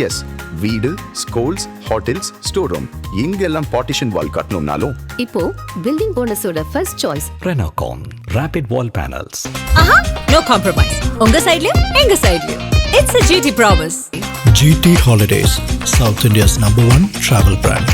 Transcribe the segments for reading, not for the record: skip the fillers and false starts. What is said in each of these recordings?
S, வீடு, schools, hotels, store room இங்கெல்லாம் partition wall கட்டணும்னாலும் இப்போ பில்டிங் ஓனர்ஸோட first choice Renocon Rapid Wall Panels. ஆஹா, no compromise. உங்க சைடுலயும் எங்க சைடுலயும். It's a GT promise. GT Holidays, South India's #1 travel brand.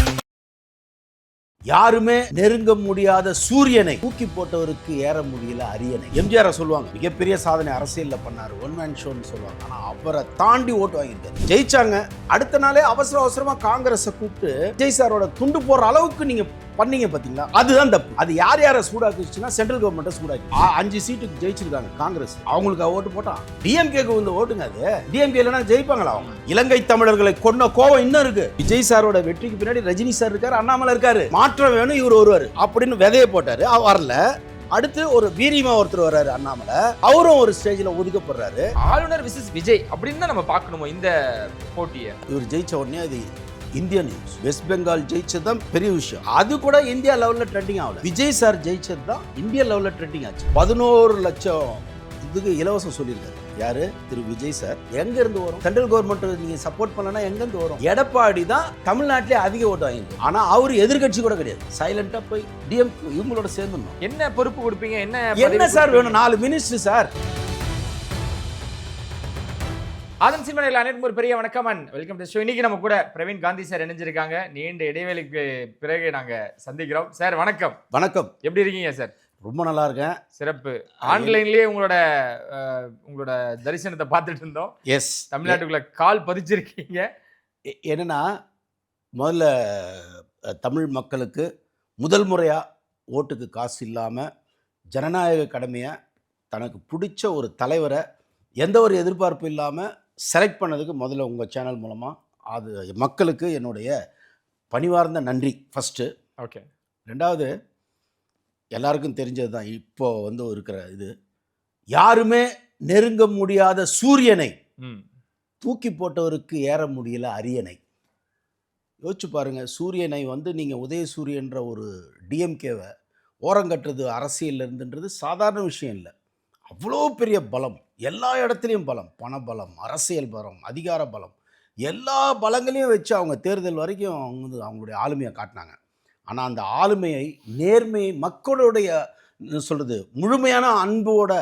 யாருமே நெருங்க முடியாத சூரியனை தூக்கி போட்டவருக்கு ஏற முடியல அரியணை. எம்ஜிஆர் சொல்லுவாங்க மிகப்பெரிய சாதனை அரசியல்ல பண்ணாரு, ஒன் மேன் ஷோன்னு சொல்லுவாங்க. ஆனா அவரை தாண்டி ஓட்டு வாங்கியிருக்காரு. ஜெயிச்சாங்க. அடுத்த நாளே அவசரமா காங்கிரஸை கூப்பிட்டு விஜய் சாரோட துண்டு போற அளவுக்கு நீங்க பண்ணீங்க பாத்தீங்களா, அதுதான் தப்பு. அது யார சூடாக்குச்சுன்னா சென்ட்ரல் கவர்மெண்ட்டை சூடாக்கி 5 சீட்டுக்கு ஜெயிச்சிருக்காங்க காங்கிரஸ். அவங்களுக்கு ஓட்டு போட்டான். டிஎம்கேக்கு வந்து ஓட்டுங்க. அது டிஎம்கே இல்லைன்னா ஜெயிப்பாங்களா அவங்க? இலங்கை தமிழர்களை கொன்ன கோவம் இன்னும் இருக்கு. விஜய் சாரோட வெற்றிக்கு பின்னாடி ரஜினி சார் இருக்காரு, அண்ணாமலை இருக்காரு. மாற்றம் வேணும், இவர் வருவாரு அப்படின்னு விதைய போட்டாரு. வரல. அடுத்து ஒரு வீரியமா ஒருத்தர் வர்றாரு அண்ணாமலை, அவரும் ஒரு ஸ்டேஜ்ல ஒதுக்கப்படுறாரு. ஆளுநர் விசஸ் விஜய் அப்படின்னு தான் நம்ம பார்க்கணுமோ இந்த போட்டியை? இவர் ஜெயிச்ச உடனே அது இந்தியா நியூஸ், வெஸ்ட் பெங்கால் ஜெயிச்சது தான் பெரிய விஷயம். அது கூட இந்தியா லெவல்ல ட்ரெண்டிங் ஆகல. விஜய் சார் ஜெயிச்சது தான் இந்தியா லெவல்ல ட்ரெண்டிங் ஆச்சு. 11 லட்சம் இதுக்கு இலவசம் சொல்லியிருக்காரு. யாரு? திரு விஜய் சார். எங்க இருந்து வரும்? சென்ட்ரல் கவர்மெண்ட் நீங்க சப்போர்ட் பண்ணலன்னா எங்க இருந்து வரும்? எடப்பாடி தான் தமிழ்நாட்டிலே அதிக ஓட்டு வாங்கிருக்கு. ஆனா அவரு எதிர்கட்சி கூட கிடையாது. சைலண்டா போய் டிஎம்கே இவங்களோட சேர்ந்துடணும். என்ன பொறுப்பு கொடுப்பீங்க? என்ன சார் வேணும்? 4 மினிஸ்டர் சார். ஆதன் சினிமாவில் அனைவருக்கும் ஒரு பெரிய வணக்கம் அண்ட் வெல்கம் டு ஷோ. இன்னைக்கு நம்ம கூட பிரவீன் காந்தி சார் இணைஞ்சிருக்காங்க. நீண்ட இடைவேளைக்கு பிறகு நாங்க சந்திக்கிறோம். சார் வணக்கம். வணக்கம். எப்படி இருக்கீங்க சார்? ரொம்ப நல்லா இருக்கேன். சிறப்பு. ஆன்லைன்லயே உங்களோட தரிசனத்தை பார்த்துட்டு இருந்தோம். எஸ், தமிழ்நாட்டுக்குள்ள கால் பதிச்சிருக்கீங்க. என்னன்னா, முதல்ல தமிழ் மக்களுக்கு முதல் முறையா ஓட்டுக்கு காசு இல்லாம ஜனநாயக கடமையை தனக்கு பிடிச்ச ஒரு தலைவரை எந்த ஒரு எதிர்பார்ப்பு இல்லாமல் செலக்ட் பண்ணதுக்கு முதல்ல உங்கள் சேனல் மூலமாக அது மக்களுக்கு என்னுடைய பணிவார்ந்த நன்றி ஃபஸ்ட்டு. ஓகே. ரெண்டாவது, எல்லாருக்கும் தெரிஞ்சது தான் இப்போ வந்து இருக்கிற இது, யாருமே நெருங்க முடியாத சூரியனை தூக்கி போட்டவருக்கு ஏற முடியல அரியணை. யோசிச்சு பாருங்கள், சூரியனை வந்து நீங்கள் உதயசூரியன்ற ஒரு டிஎம்கேவை ஓரங்கட்டுறது அரசியல் இருந்துன்றது சாதாரண விஷயம் இல்லை. அவ்வளோ பெரிய பலம், எல்லா இடத்துலையும் பலம், பணபலம், அரசியல் பலம், அதிகார பலம், எல்லா பலங்களையும் வச்சு அவங்க தேர்தல் வரைக்கும் அவங்க அவங்களுடைய ஆளுமையை காட்டினாங்க. ஆனால் அந்த ஆளுமையை, நேர்மையை, மக்களுடைய சொல்கிறது முழுமையான அன்போட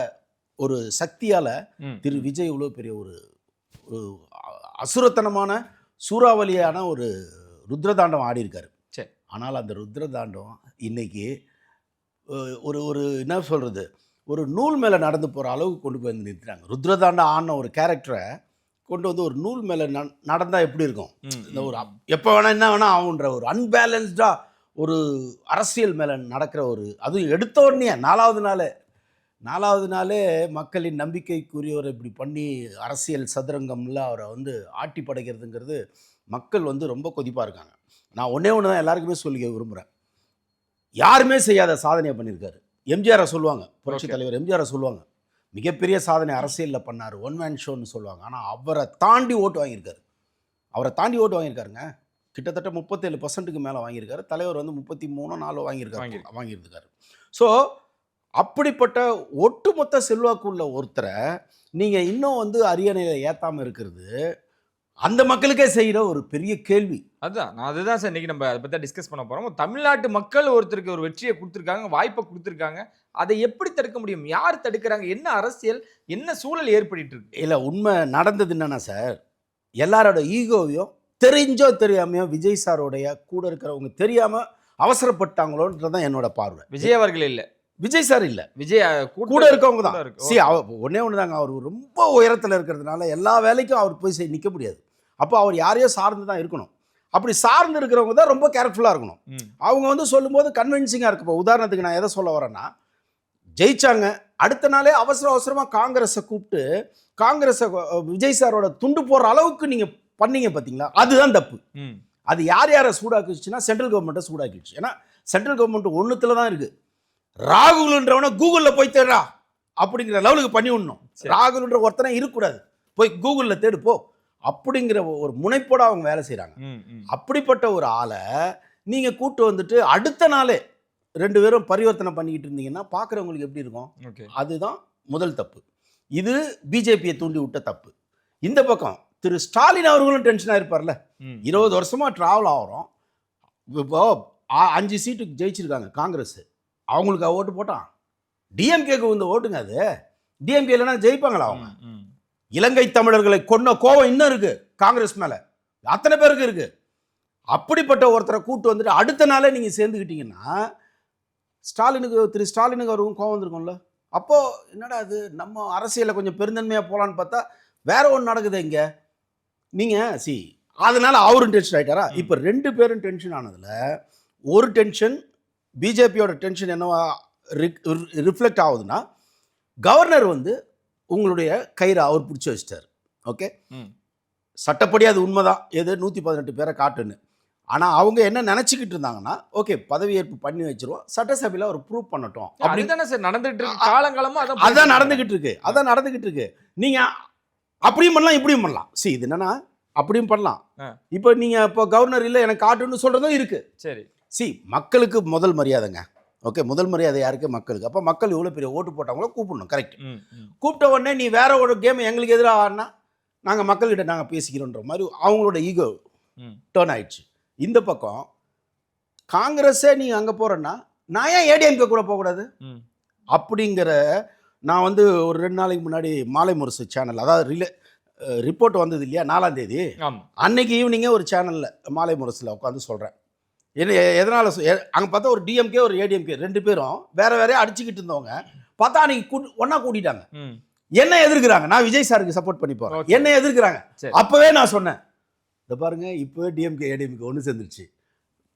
ஒரு சக்தியால் திரு விஜய் இவ்வளோ பெரிய ஒரு அசுரத்தனமான சூறாவளியான ஒரு ருத்ரதாண்டம் ஆடி இருக்காரு. சரி. ஆனால் அந்த ருத்ரதாண்டம் இன்னைக்கு ஒரு என்ன சொல்கிறது, ஒரு நூல் மேலே நடந்து போகிற அளவுக்கு கொண்டு போய் நிறுத்துறாங்க. ருத்ரதாண்டா ஆன ஒரு கேரக்டரை கொண்டு வந்து ஒரு நூல் மேலே நடந்தால் எப்படி இருக்கும்? இந்த ஒரு எப்போ வேணால் என்ன வேணால் ஆகுன்ற ஒரு அன்பேலன்ஸ்டாக ஒரு அரசியல் மேலே நடக்கிற ஒரு, அதுவும் எடுத்த உடனே நாலாவது நாளே மக்களின் நம்பிக்கைக்குரியவரை இப்படி பண்ணி அரசியல் சதுரங்கம்ல அவரை வந்து ஆட்டி படைக்கிறதுங்கிறது மக்கள் வந்து ரொம்ப கொதிப்பாக இருக்காங்க. நான் ஒன்றே தான் எல்லாருக்குமே சொல்லிக்க விரும்புகிறேன். யாருமே செய்யாத சாதனையை பண்ணியிருக்காரு. எம்ஜிஆரை சொல்லுவாங்க, புரட்சி தலைவர் எம்ஜிஆரை சொல்லுவாங்க மிகப்பெரிய சாதனை அரசியலில் பண்ணார், ஒன் மேன் ஷோன்னு சொல்லுவாங்க. ஆனால் அவரை தாண்டி ஓட்டு வாங்கியிருக்காருங்க. கிட்டத்தட்ட 37% மேலே வாங்கியிருக்காரு. தலைவர் வந்து 33-4 வாங்கியிருக்காரு. ஸோ அப்படிப்பட்ட ஒட்டுமொத்த செல்வாக்கு உள்ள ஒருத்தரை நீங்கள் இன்னும் வந்து அரியணையில் ஏற்றாமல் இருக்கிறது அந்த மக்களுக்கே செய்கிற ஒரு பெரிய கேள்வி. அதுதான் சார் இன்னைக்கு நம்ம அதை பற்றி டிஸ்கஸ் பண்ண போகிறோம். தமிழ்நாட்டு மக்கள் ஒருத்தருக்கு ஒரு வெற்றியை கொடுத்துருக்காங்க, வாய்ப்பை கொடுத்துருக்காங்க. அதை எப்படி தடுக்க முடியும்? யார் தடுக்கிறாங்க? என்ன அரசியல், என்ன சூழல் ஏற்பட்டு இருக்கு? இல்லை, உண்மை நடந்தது என்னன்னா சார், எல்லாரோட ஈகோவையும் தெரிஞ்சோ தெரியாமையோ விஜய் சாரோடைய கூட இருக்கிறவங்க தெரியாமல் அவசரப்பட்டாங்களோன்றதான் என்னோட பார்வை. விஜய் அவர்கள் இல்லை, விஜய் சார் இல்லை, விஜய் கூட இருக்கவங்க தான். ஒன்று தாங்க, அவர் ரொம்ப உயரத்தில் இருக்கிறதுனால எல்லா வேலைக்கும் அவர் போய் நிற்க முடியாது. அப்போ அவர் யாரையோ சார்ந்து தான் இருக்கணும். அப்படி சார்ந்து இருக்கிறவங்க தான் ரொம்ப கேர்ஃபுல்லாக இருக்கணும். அவங்க வந்து சொல்லும்போது கன்வின்சிங்காக இருக்கு. இப்போ உதாரணத்துக்கு நான் எதை சொல்ல வரேன்னா, ஜெயிச்சாங்க. அடுத்த நாளே அவசரமாக காங்கிரஸை கூப்பிட்டு விஜய் சாரோட துண்டு போடுற அளவுக்கு நீங்கள் பண்ணீங்க பார்த்தீங்களா, அதுதான் தப்பு. அது யாரை சூடாக்கிடுச்சுன்னா சென்ட்ரல் கவர்மெண்ட்டை சூடாக்கிடுச்சு. ஏன்னா சென்ட்ரல் கவர்மெண்ட் ஒன்றுத்தில் தான் இருக்குது. ராகுல்ன்றவனை கூகுளில் போய் தேடுறா அப்படிங்கிற லெவலுக்கு பண்ணி விடணும். ராகுல்ன்ற ஒருத்தனை இருக்கக்கூடாது, போய் கூகுளில் தேடு போ அப்படிங்கிற ஒரு முனைப்போட அவங்க வேலை செய்கிறாங்க. அப்படிப்பட்ட ஒரு ஆளை நீங்கள் கூட்டு வந்துட்டு அடுத்த நாளே 2 பேரும் பரிவர்த்தனை பண்ணிக்கிட்டு இருந்தீங்கன்னா பார்க்குறவங்களுக்கு எப்படி இருக்கும்? அதுதான் முதல் தப்பு. இது பிஜேபியை தூண்டி விட்ட தப்பு. இந்த பக்கம் திரு ஸ்டாலின் அவர்களும் டென்ஷனாக இருப்பார்ல. ம். 20 வருஷமாக ட்ராவல் ஆகிறோம். இப்போ 5 சீட்டுக்கு ஜெயிச்சிருக்காங்க காங்கிரஸ். அவங்களுக்கு ஓட்டு போட்டான். டிஎம்கேக்கு இந்த ஓட்டுங்க அது. டிஎம்கே இல்லைன்னா ஜெயிப்பாங்களா அவங்க? ம். இலங்கை தமிழர்களை கொன்ன கோவம் இன்னும் இருக்கு காங்கிரஸ் மேல, அத்தனை பேருக்கு இருக்கு. அப்படிப்பட்ட ஒருத்தரை கூட்டு வந்துட்டு அடுத்த நாளே நீங்க சேர்ந்துக்கிட்டீங்கன்னா திரு ஸ்டாலினுக்கு அவருக்கும் கோவம் வந்திருக்கும்ல. அப்போ என்னடா அது, நம்ம அரசியலில் கொஞ்சம் பெருந்தன்மையா போலான்னு பார்த்தா வேற ஒன்று நடக்குது இங்க. நீங்க அதனால அவரும் டென்ஷன் ஆயிட்டாரா? இப்போ 2 பேரும் டென்ஷன் ஆனதுல ஒரு டென்ஷன் பிஜேபியோட டென்ஷன் என்னவா ரிஃப்ளெக்ட் ஆகுதுன்னா, கவர்னர் வந்து உங்களுடைய கயிறை அவர் பிடிச்சி வச்சிட்டார். ஓகே, சட்டப்படி அது உண்மைதான், எது 118 பேரை காட்டுன்னு. ஆனால் அவங்க என்ன நினச்சிக்கிட்டு இருந்தாங்கன்னா, ஓகே பதவியேற்பு பண்ணி வச்சிருவோம், சட்டசபையில் அவர் ப்ரூவ் பண்ணட்டும் அப்படிதானே சார் நடந்துட்டு இருக்கு காலங்காலமா. அதான் நடந்துகிட்டு இருக்கு. நீங்க அப்படியும் பண்ணலாம் இப்படியும் பண்ணலாம். இது என்னன்னா அப்படியும் பண்ணலாம். இப்போ நீங்க இப்போ கவர்னர் இல்லை எனக்கு காட்டுன்னு சொல்றதும் இருக்கு. சரி, மக்களுக்கு முதல் மரியாதைங்க. ஓகே, முதல் மரியாதை யாருக்கு? மக்களுக்கு. அப்போ மக்கள் இவ்வளோ பெரிய ஓட்டு போட்டவங்கள கூப்பிடணும். கரெக்ட். கூப்பிட்ட உடனே நீ வேற ஒரு கேம் எங்களுக்கு எதிராக ஆடினா நாங்கள் மக்கள்கிட்ட நாங்கள் பேசிக்கிறோன்ற மாதிரி அவங்களோட ஈகோ டேர்ன் ஆயிடுச்சு. இந்த பக்கம் காங்கிரஸே நீ அங்கே போகிறேன்னா நான் ஏன் ஏடிஎம்கே கூட போகக்கூடாது அப்படிங்கிற. நான் வந்து ஒரு 2 நாளைக்கு முன்னாடி மாலை முரசு சேனல், அதாவது ரிப்போர்ட் வந்தது இல்லையா 4ஆம் தேதி, அன்னைக்கு ஈவினிங்கே ஒரு சேனலில் மாலை முரசில் உட்காந்து சொல்கிறேன். எதனால் அங்கே பார்த்தா ஒரு டிஎம்கே ஒரு ஏடிஎம்கே 2 பேரும் வேற வேறையாக அடிச்சுக்கிட்டு இருந்தவங்க பார்த்தா அன்னைக்கு ஒன்றா கூட்டிட்டாங்க. என்ன எதிர்க்கிறாங்க? நான் விஜய் சாருக்கு சப்போர்ட் பண்ணி போகிறேன். என்ன எதிர்க்கிறாங்க? அப்போவே நான் சொன்னேன், இதை பாருங்க இப்போவே டிஎம்கே ஏடிஎம்கே ஒன்று சேர்ந்துருச்சு,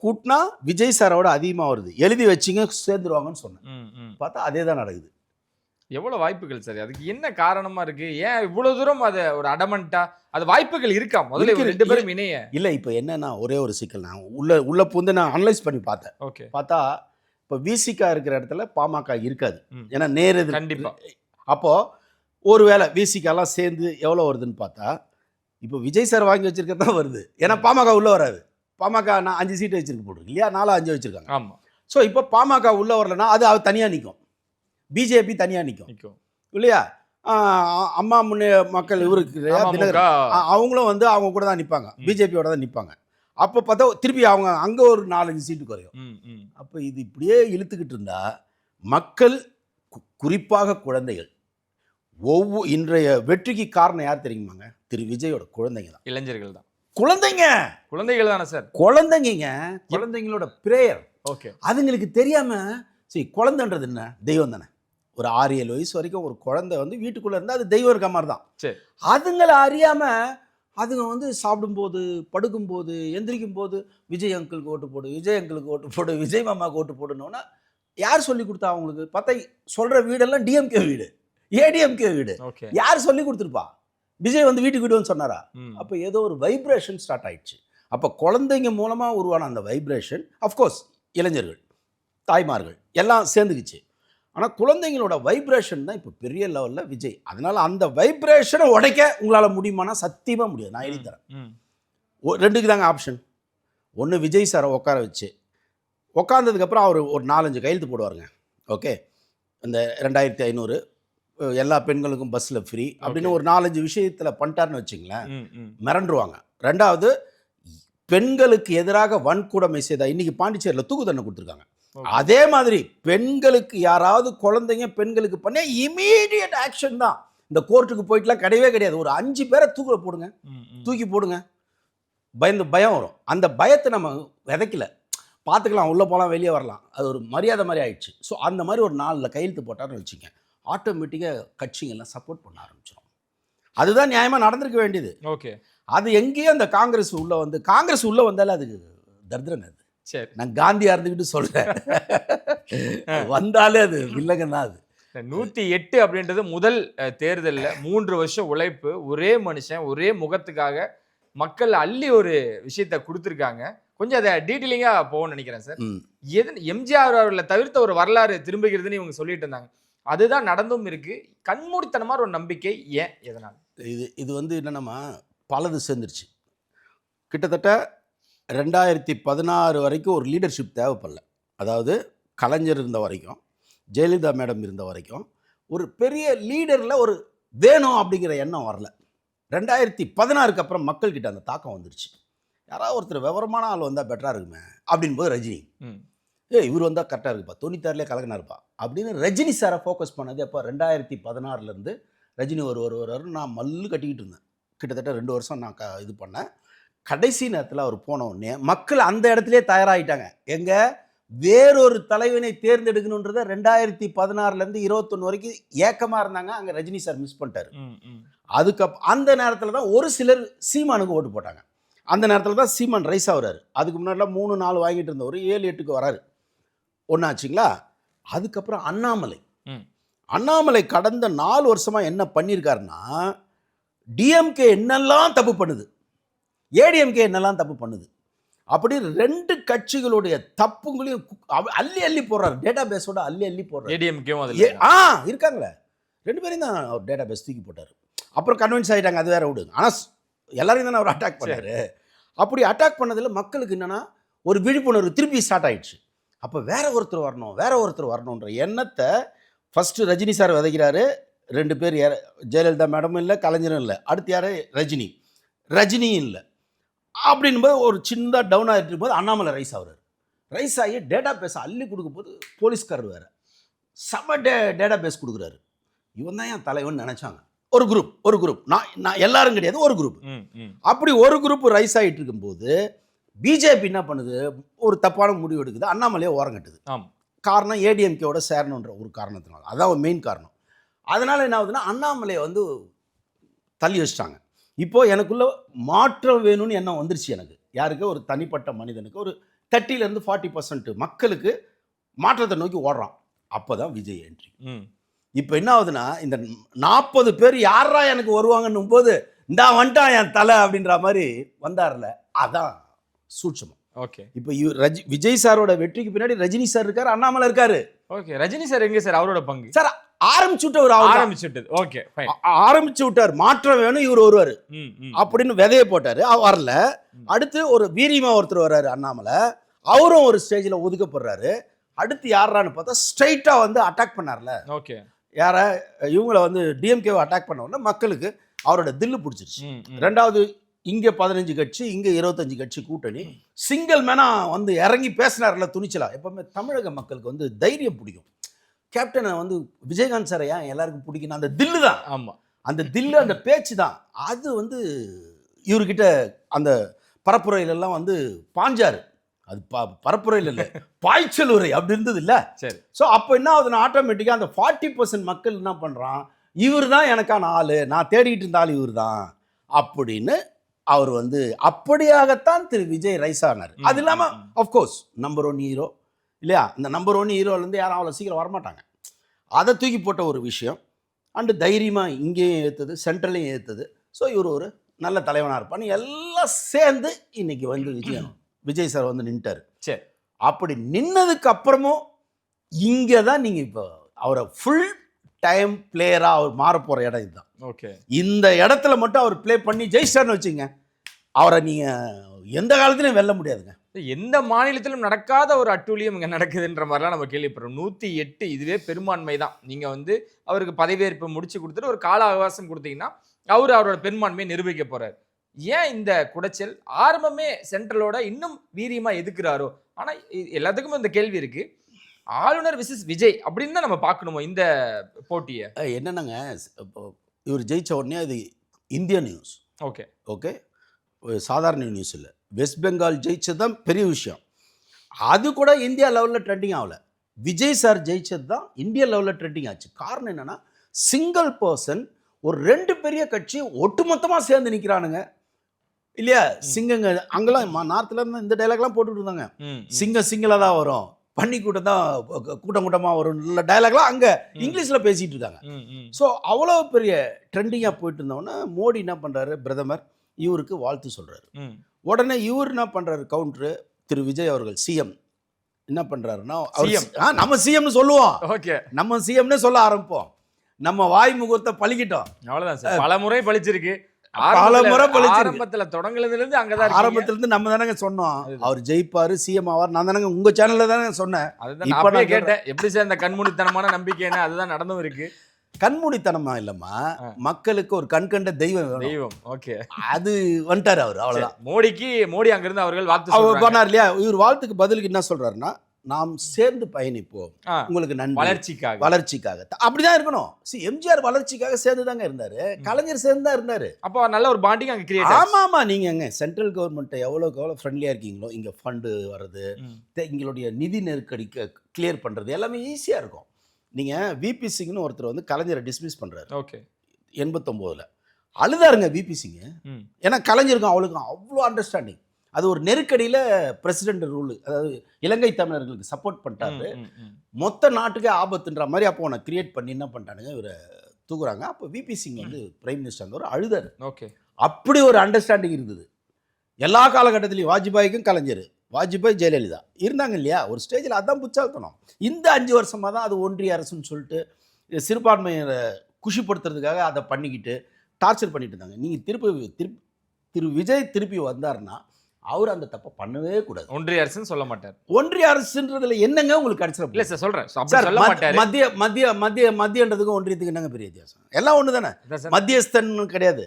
கூட்டினா விஜய் சாரோட அதிகமாக வருது, எழுதி வச்சிங்க சேர்ந்துருவாங்கன்னு சொன்னேன். பார்த்தா அதே தான் நடக்குது. எவ்வளவு வாய்ப்புகள் சார்? அதுக்கு என்ன காரணமா இருக்கு? ஏன் இவ்வளவு தூரம் அது ஒரு அடமண்டா அது வாய்ப்புகள் இருக்கா? முதல்ல 2 பேரும் இணைய இல்லை. இப்போ என்னன்னா ஒரே ஒரு சிக்கல், நான் உள்ள பூந்து நான் அனலைஸ் பண்ணி பார்த்தேன். ஓகே, பார்த்தா இப்போ விசிகா இருக்கிற இடத்துல பாமக இருக்காது. ஏன்னா நேரு கண்டிப்பா. அப்போ ஒருவேளை விசிகாலாம் சேர்ந்து எவ்வளோ வருதுன்னு பார்த்தா இப்போ விஜய் சார் வாங்கி வச்சிருக்கிறது தான் வருது. ஏன்னா பாமக உள்ள வராது. பாமக நான் 5 சீட்டு வச்சிருக்க போட்டுருக்கு இல்லையா, 4-5 வச்சிருக்காங்க. ஆமா. ஸோ இப்போ பாமக உள்ள வரலன்னா அது தனியாக நிற்கும், பிஜேபி தனியாக நிற்கும் இல்லையா. அம்மா முன்னே மக்கள் இவருக்கு அவங்களும் வந்து அவங்க கூட தான் நிற்பாங்க, பிஜேபியோட தான் நிற்பாங்க. அப்போ பார்த்தா திருப்பி அவங்க அங்கே ஒரு 4-5 சீட்டு குறையும். அப்போ இது இப்படியே இழுத்துக்கிட்டு இருந்தா மக்கள், குறிப்பாக குழந்தைகள், இன்றைய வெற்றிக்கு காரணம் யார் தெரியுமாங்க? திரு விஜயோட குழந்தைங்க தான், இளைஞர்கள் தான். குழந்தைகள் தானே சார்? குழந்தைங்களோட பிரேயர். ஓகே, அதுங்களுக்கு தெரியாம குழந்தைன்றது என்ன? தெய்வம் தானே. ஒரு 6-7 வயசு வரைக்கும் ஒரு குழந்தை வந்து வீட்டுக்குள்ள இருந்தா அது தெய்வம் இருக்க மாதிரி தான். அதுங்களை அறியாம அதுங்க வந்து சாப்பிடும்போது, படுக்கும்போது, எந்திரிக்கும் போது விஜய் அங்கிளுக்கு ஓட்டு போடு, விஜய் அங்கிளுக்கு ஓட்டு போடு, விஜய் மாமாவுக்கு ஓட்டு போடணும்னா யார் சொல்லி கொடுத்தா அவங்களுக்கு? பார்த்தா சொல்ற வீடெல்லாம் டிஎம்கே வீடு, ஏடிஎம்கே வீடு. யார் சொல்லி கொடுத்துருப்பா? விஜய் வந்து வீட்டுக்கு வீடுன்னு சொன்னாரா? அப்போ ஏதோ ஒரு வைப்ரேஷன் ஸ்டார்ட் ஆயிடுச்சு. அப்போ குழந்தைங்க மூலமா உருவான அந்த வைப்ரேஷன், அஃப்கோர்ஸ் இளைஞர்கள், தாய்மார்கள் எல்லாம் சேர்ந்துக்குச்சு. ஆனால் குழந்தைங்களோட வைப்ரேஷன் தான் இப்போ பெரிய லெவலில் விஜய். அதனால அந்த வைப்ரேஷனை உடைக்க உங்களால் முடியுமானா சத்தியமாக முடியாது. நான் எழுதி தரேன். 2க்கு தாங்க ஆப்ஷன். ஒன்று விஜய் சாரை உட்கார வச்சு, உட்காந்ததுக்கப்புறம் அவர் ஒரு 4-5 கையெழுத்து போடுவாருங்க. ஓகே, இந்த 2500 எல்லா பெண்களுக்கும் பஸ்ஸில் ஃப்ரீ அப்படின்னு ஒரு 4-5 விஷயத்தில் பண்ணிட்டாருன்னு வச்சுங்களேன், மிரண்டுருவாங்க. 2வது, பெண்களுக்கு எதிராக வன்கொடுமை செய்தா இன்னைக்கு பாண்டிச்சேரியில் தூக்கு தண்டனை கொடுத்துருக்காங்க. அதே மாதிரி பெண்களுக்கு யாராவது குழந்தைங்க பெண்களுக்கு பண்ண இமீடியட் ஆக்ஷன் தான். இந்த கோர்ட்டுக்கு போயிட்டுலாம் கிடையவே கிடையாது. ஒரு 5 பேரை தூக்கி போடுங்க. பயம் வரும். அந்த பயத்தை நம்ம விதைக்கல. பார்த்துக்கலாம், உள்ளே போகலாம், வெளியே வரலாம், அது ஒரு மரியாதை மாதிரி ஆயிடுச்சு. ஸோ அந்த மாதிரி ஒரு 4 கையெழுத்து போட்டார்னு வச்சுங்க, ஆட்டோமேட்டிக்காக கட்சிங்கெல்லாம் சப்போர்ட் பண்ண ஆரம்பிச்சிடும். அதுதான் நியாயமாக நடந்திருக்க வேண்டியது. ஓகே, அது எங்கேயும் அந்த காங்கிரஸ் உள்ளே வந்தாலே அதுக்கு தர்திரங்க. அது சரி, நான் காந்தியா இருந்துக்கிட்டு சொல்றேன், வந்தாலே அது வில்லங்க தான். அது 108 அப்படின்றது முதல் தேர்தலில் 3 வருஷம் உழைப்பு, ஒரே மனுஷன் ஒரே முகத்துக்காக மக்கள் அள்ளி ஒரு விஷயத்த கொடுத்துருக்காங்க. கொஞ்சம் அதை டீட்டெயிலிங்காக போகணும்னு நினைக்கிறேன் சார். எம்ஜிஆர் அவர்களை தவிர்த்த ஒரு வரலாறு திரும்புகிறதுன்னு இவங்க சொல்லிட்டு இருந்தாங்க. அதுதான் நடந்தும் இருக்கு. கண்மூடித்தனமான ஒரு நம்பிக்கை. ஏன், எதனால்? இது வந்து என்னன்னா பலது சேர்ந்துருச்சு. கிட்டத்தட்ட 2016 வரைக்கும் ஒரு லீடர்ஷிப் தேவைப்படல. அதாவது கலைஞர் இருந்த வரைக்கும், ஜெயலலிதா மேடம் இருந்த வரைக்கும் ஒரு பெரிய லீடரில் ஒரு வேணும் அப்படிங்கிற எண்ணம் வரல. 2016க்கு அப்புறம் மக்கள்கிட்ட அந்த தாக்கம் வந்துருச்சு. யாராவது ஒருத்தர் விவரமான ஆள் வந்தால் பெட்டராக இருக்குமே அப்படின் போது ரஜினி இவர் வந்தால் கரெக்டாக இருக்குப்பா, 96லே கலக்கினாருப்பா அப்படின்னு ரஜினி சாரை ஃபோக்கஸ் பண்ணது. அப்போ 2016லேருந்து ரஜினி ஒரு நான் மல்லு கட்டிக்கிட்டு இருந்தேன். கிட்டத்தட்ட 2 வருஷம் நான் இது பண்ணேன். கடைசி நேரத்தில் அவர் போன உடனே மக்கள் அந்த இடத்துலேயே தயாராகிட்டாங்க. வேறொரு தலைவனை தேர்ந்தெடுக்கணுன்றதை 2016லேருந்து 21 வரைக்கும் ஏக்கமாக இருந்தாங்க. அங்கே ரஜினி சார் மிஸ் பண்ணிட்டாரு. அந்த நேரத்தில் தான் ஒரு சிலர் சீமானுக்கு ஓட்டு போட்டாங்க. அந்த நேரத்தில் தான் சீமான் ரைஸ் ஆகுறாரு. அதுக்கு முன்னாடிலாம் 3-4 வாங்கிட்டு இருந்தவர் 7-8க்கு வராரு. ஒன்றாச்சுங்களா? அதுக்கப்புறம் அண்ணாமலை கடந்த 4 வருஷமாக என்ன பண்ணியிருக்காருன்னா, டிஎம்கே என்னெல்லாம் தப்பு பண்ணுது, ஏடிஎம்கே என்னெல்லாம் தப்பு பண்ணுது, அப்படி 2 கட்சிகளுடைய தப்புங்களையும் அள்ளி போடுறாரு. டேட்டா பேஸோட அள்ளி போடுறாரு. இருக்காங்களே 2 பேரையும் தான் அவர் டேட்டா பேஸ் தூக்கி போட்டார். அப்புறம் கன்வின்ஸ் ஆகிட்டாங்க, அது வேற விடுங்க. ஆனால் எல்லாரையும் தானே அவர் அட்டாக் பண்ணாரு. அப்படி அட்டாக் பண்ணதில் மக்களுக்கு என்னென்னா ஒரு விழிப்புணர்வு திருப்பி ஸ்டார்ட் ஆகிடுச்சு. அப்போ வேற ஒருத்தர் வரணுன்ற எண்ணத்தை ஃபஸ்ட்டு ரஜினி சார் விதைக்கிறாரு. 2 பேர் ஜெயலலிதா மேடமும் இல்லை, கலைஞரும் இல்லை. அடுத்து யார்? ரஜினியும் இல்லை. அப்படின்போது ஒரு சின்னதாக டவுன் ஆகிட்டு இருக்கும்போது அண்ணாமலை ரைஸ் ஆகுறாரு. ரைஸ் ஆகி டேட்டா பேஸை அள்ளி கொடுக்கும் போது போலீஸ்காரர் வேறு செம்ம டேட்டா பேஸ் கொடுக்குறாரு. இவன் தான் என் தலைவன் நினச்சாங்க. ஒரு குரூப் நான் எல்லாரும் கிடையாது, ஒரு குரூப். அப்படி ஒரு குரூப் ரைஸ் ஆகிட்டு இருக்கும்போது பிஜேபி என்ன பண்ணுது, ஒரு தப்பான முடிவு எடுக்குது, அண்ணாமலையை ஓரங்கட்டுது. காரணம் ஏடிஎம்கேவோட சேரணுன்ற ஒரு காரணத்தினால, அதான் ஒரு மெயின் காரணம். அதனால் என்ன ஆகுதுன்னா அண்ணாமலையை தள்ளி வச்சிட்டாங்க. இப்போது எனக்குள்ள மாற்றம் வேணும்னு எண்ணம் வந்துருச்சு எனக்கு. யாருக்கு? ஒரு தனிப்பட்ட மனிதனுக்கு ஒரு 30% 40% மக்களுக்கு மாற்றத்தை நோக்கி ஓடுறான். அப்போ தான் விஜய் என்ட்ரி. இப்போ என்ன ஆகுதுன்னா, இந்த 40 பேர் யாரா எனக்கு வருவாங்கன்னும் போது இந்தா வந்துட்டான் என் தலை அப்படின்ற மாதிரி வந்தார்ல, அதான் சூட்சமம். ஓகே. இப்போ விஜய் சாரோட வெற்றிக்கு பின்னாடி ரஜினி சார் இருக்காரு, அண்ணாமலை இருக்காரு. ஓகே. ரஜினி சார் எங்க சார் அவரோட பங்கு? சார் ஆரம்பிச்சு விட்டார். மாற்றம் வேணும், இவர் வருவாரு அப்படின்னு விதைய போட்டாரு. வரல. அடுத்து ஒரு வீரியமா ஒருத்தர் வர்றாரு அண்ணாமலை, அவரும் ஒரு ஸ்டேஜ்ல ஒதுக்கப்படுறாரு. அடுத்து யாரான்னு பார்த்தா ஸ்ட்ரைட்டா அட்டாக் பண்ணார்ல. ஓகே. யார இவங்கள டிஎம்கேவை அட்டாக் பண்ண உடனே மக்களுக்கு அவரோட தில்லு பிடிச்சிருச்சு. 2வது இங்கே 15 கட்சி, இங்கே 25 கட்சி கூட்டணி. சிங்கிள் மேனா இறங்கி பேசினார்ல துணிச்சலா. எப்பவுமே தமிழக மக்களுக்கு தைரியம் பிடிக்கும். கேப்டனை விஜயகாந்த் சாரை ஏன் எல்லாருக்கும் பிடிக்கணும்? அந்த தில்லு தான். ஆமாம், அந்த தில்லு, அந்த பேச்சு தான். அது இவர்கிட்ட அந்த பரப்புரையிலெல்லாம் பாஞ்சாரு. அது பரப்புரையில் இல்லை, பாய்ச்சல் உரை அப்படி இருந்தது இல்லை. சரி. ஸோ அப்போ என்ன ஆகுதுன்னா ஆட்டோமேட்டிக்காக அந்த 40% மக்கள் என்ன பண்ணுறான், இவர் தான் எனக்கான ஆள், நான் தேடிக்கிட்டு இருந்த ஆள் இவர் தான் அப்படின்னு அவர் அப்படியாகத்தான் திரு விஜய் ரைஸ் ஆனார். அது இல்லாமல் அஃப்கோர்ஸ் நம்பர் 1 ஹீரோ இல்லையா? இந்த நம்பர் 1 ஹீரோலேருந்து யாரும் அவ்வளோ சீக்கிரம் வரமாட்டாங்க. அதை தூக்கி போட்ட ஒரு விஷயம். அண்டு தைரியமாக இங்கேயும் ஏற்றுது, சென்ட்ரலையும் ஏற்றுது. ஸோ இவர் ஒரு நல்ல தலைவனாக இருப்பான்னு எல்லாம் சேர்ந்து இன்னைக்கு விஜய் சார் நின்ட்டார். சரி. அப்படி நின்னதுக்கு அப்புறமும் இங்கே தான் நீங்கள் இப்போ அவரை ஃபுல் டைம் பிளேயராக அவர் மாற போகிற இடம் இதுதான். ஓகே. இந்த இடத்துல மட்டும் அவர் ப்ளே பண்ணி ஜெயிச்சார்னு வச்சுங்க, அவரை நீங்கள் எந்த காலத்துலையும் வெல்ல முடியாதுங்க. எந்த மாநிலத்திலும் நடக்காத ஒரு அட்டூழியம் இங்கே நடக்குதுன்ற மாதிரிலாம் நம்ம கேள்விப்படுறோம். 108 இதுவே பெரும்பான்மை தான். நீங்கள் அவருக்கு பதவியேற்பு முடிச்சு கொடுத்துட்டு ஒரு கால அவகாசம் கொடுத்தீங்கன்னா அவரோட பெரும்பான்மையை நிரூபிக்க போகிறார். ஏன் இந்த குடைச்சல்? ஆரம்பமே சென்ட்ரலோட இன்னும் வீரியமா எதுக்குறாரோ? ஆனா எல்லாத்துக்கும் இந்த கேள்வி இருக்கு. ஆளுநர் விசஸ் விஜய் அப்படின்னு தான் நம்ம பார்க்கணுமோ இந்த போட்டியை? என்னன்னாங்க, இவர் ஜெயிச்ச உடனே அது இந்திய நியூஸ். ஓகே ஓகே, சாதாரண நியூஸ் இல்லை. வெஸ்ட் பெங்கால் ஜெயிச்சது தான் பெரிய விஷயம். அது கூட இந்தியா லெவலில் ட்ரெண்டிங் ஆகல. விஜய் சார் ஜெயிச்சது தான் இந்தியா லெவலில் ட்ரெண்டிங் ஆச்சு. காரணம் என்னன்னா, சிங்கிள் பர்சன் ஒரு 2 பெரிய கட்சி ஒட்டுமொத்தமாக சேர்ந்து நிற்கிறானுங்க இல்லையா? சிங்கங்க அங்கெல்லாம் நார்த்தில் இருந்து இந்த டைலாக்லாம் போட்டுட்டு இருந்தாங்க. சிங்கிளாக தான் வரும், பண்ணி கூட்டம் தான் கூட்டமாக வரும், நல்ல டைலாக்லாம் அங்கே இங்கிலீஷில் பேசிகிட்டு இருக்காங்க. ஸோ அவ்வளோ பெரிய ட்ரெண்டிங்காக போயிட்டு இருந்தோன்னா மோடி என்ன பண்ணுறாரு, பிரதமர் இவருக்கு வாழ்த்து சொல்கிறாரு. உடனே இவர் என்ன பண்ணுறாரு, கவுண்டரு திரு விஜய் அவர்கள் சிஎம் என்ன பண்ணுறாருன்னா, நம்ம சிஎம்னு சொல்லுவோம். ஓகே, நம்ம சிஎம்னே சொல்ல ஆரம்பிப்போம். நம்ம வாய் முகூர்த்தம் பழிக்கிட்டோம். அவ்வளோதான் சார், பல முறை பழிச்சிருக்கு. ஆரம்பத்துல தொடங்குறதுல இருந்து அங்கதான், ஆரம்பத்துல இருந்து நம்ம தானங்க சொன்னோம் அவர் ஜெயிப்பாரு, சிஎம் ஆவார். நான் தானங்க உங்க சேனல்ல தானே சொன்னேன். அதுதான் கேட்டேன், எப்படி சார் இந்த கண்மூடித்தனமான நம்பிக்கை என்ன? அதுதான் நடந்தும் இருக்கு. கண்மூடித்தனமா இல்லம்மா, மக்களுக்கு ஒரு கண்கண்ட தெய்வம் வேணும். தெய்வம். ஓகே. அது வந்துட்டாரு அவர், அவ்வளவுதான். மோடி அங்கிருந்து அவர்கள் வாழ்த்து அவர் சொல்றாங்க. பண்ணார் இல்லையா? இவர் வாழ்த்துக்கு பதிலுக்கு என்ன சொல்றாருன்னா, நாம் சேர்ந்து பயணிப்போம், உங்களுக்கு நன்றி, வளர்ச்சிக்காக. அப்படிதான் இருக்கணும். எம்ஜிஆர் வளர்ச்சிக்காக சேர்ந்து தாங்க இருந்தாரு, கலைஞர் சேர்ந்து தான் இருந்தாரு. அப்போ நல்ல ஒரு பாண்டிங் அங்க கிரியேட். ஆமா, நீங்க எங்க சென்ட்ரல் கவர்மெண்ட் எவ்வளவு ஃப்ரெண்ட்லியா இருக்கீங்களோ, இங்க ஃபண்டு வர்றது, எங்களுடைய நிதி நெருக்கடிக்கு கிளியர் பண்றது எல்லாமே ஈஸியா இருக்கும். நீங்க விபி சிங்னு ஒருத்தர் வந்து கலைஞரை டிஸ்மிஸ் பண்றாரு. ஓகே. 89ல் அழுதாருங்க விபி சிங். ஏன்னா கலைஞருக்கும் அவளுக்கும் அவ்வளோ அண்டர்ஸ்டாண்டிங். அது ஒரு நெருக்கடியில் பிரசிடென்ட் ரூல், அதாவது இலங்கை தமிழர்களுக்கு சப்போர்ட் பண்ணிட்டாரு, மொத்த நாட்டுக்கே ஆபத்துன்ற மாதிரி. அப்போ அவனை கிரியேட் பண்ணி என்ன பண்ணிட்டானுங்க, இவரை தூக்குறாங்க. அப்போ விபி சிங் வந்து பிரைம் மினிஸ்டர் அந்த ஒரு அழுதாரு. ஓகே. அப்படி ஒரு அண்டர்ஸ்டாண்டிங் இருந்தது எல்லா காலகட்டத்திலையும். வாஜ்பாய்க்கும் கலைஞர், வாஜ்பாய் ஜெயலலிதா இருந்தாங்க இல்லையா ஒரு ஸ்டேஜில். அதான் புச்சால்தனம். இந்த 5 வருஷமாக தான் அது ஒன்றிய அரசுன்னு சொல்லிட்டு சிறுபான்மையை குஷிப்படுத்துறதுக்காக அதை பண்ணிக்கிட்டு டார்ச்சர் பண்ணிட்டு இருந்தாங்க. நீங்கள் திரு விஜய் திருப்பி வந்தார்னா அவர் அந்த தப்பை பண்ணவே கூடாது. ஒன்றிய அரசுன்னு சொல்ல மாட்டார். ஒன்றிய அரசுன்றதுல என்னங்க உங்களுக்கு கிடைச்சிட? இல்ல சார், சொல்றேன் சொல்ல மாட்டாரு. மத்தியன்றதுக்கும் ஒன்றியத்துக்கு என்னங்க பெரிய வித்தியாசம்? எல்லாம் ஒன்று தானே. மத்தியஸ்தன் கிடையாது,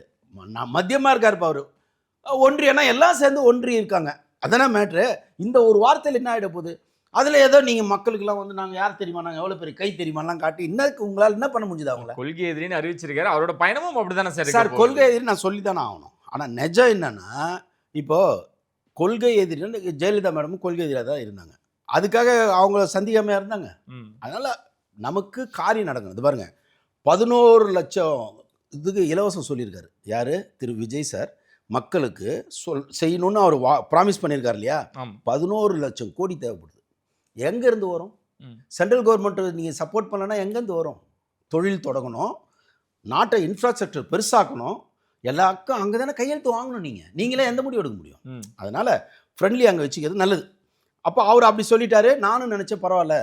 மத்தியமா இருக்காரு அவரு. ஒன்றியனா எல்லாம் சேர்ந்து ஒன்றி இருக்காங்க, அதானே மேட்ரு. இந்த ஒரு வார்த்தையில் என்ன ஆகிட போகுது? அதில் ஏதோ நீங்கள் மக்களுக்கெல்லாம் வந்து நாங்கள் யார் தெரியுமா, நாங்கள் எவ்வளோ பெரிய கை தெரியுமாலாம் காட்டி இன்னும் உங்களால் என்ன பண்ண முடியுது? அவங்கள கொள்கை எதிரின்னு அறிவிச்சிருக்காரு. அவரோட பயணமும் அப்படிதானே சார்? கொள்கை எதிரி நான் சொல்லி தானே ஆகணும். ஆனால் நிஜம் என்னன்னா, இப்போ கொள்கை எதிரின்னு ஜெயலலிதா மேடமும் கொள்கை எதிராக தான் இருந்தாங்க. அதுக்காக அவங்கள சந்திக்காமையாக இருந்தாங்க. அதனால் நமக்கு காரியம் நடக்கணும். இது பாருங்கள், 11 லட்சம் இதுக்கு இலவசம் சொல்லியிருக்காரு யார்? திரு விஜய் சார். மக்களுக்கு செய்யணும்னு அவர் ப்ராமிஸ் பண்ணியிருக்காரு இல்லையா? 11 லட்சம் கோடி தேவைப்படுது. எங்கேருந்து வரும்? சென்ட்ரல் கவர்மெண்ட் நீங்கள் சப்போர்ட் பண்ணலன்னா எங்கேருந்து வரும்? தொழில் தொடங்கணும், நாட்டை இன்ஃப்ராஸ்ட்ரக்சர் பெருசாக்கணும், எல்லாருக்கும் அங்கே தானே கையெழுத்து வாங்கணும். நீங்களே எந்த முடிவு எடுக்க முடியும்? அதனால் ஃப்ரெண்ட்லி அங்கே வச்சுக்கிறது நல்லது. அப்போ அவர் அப்படி சொல்லிட்டாரு. நானும் நினச்சேன் பரவாயில்ல,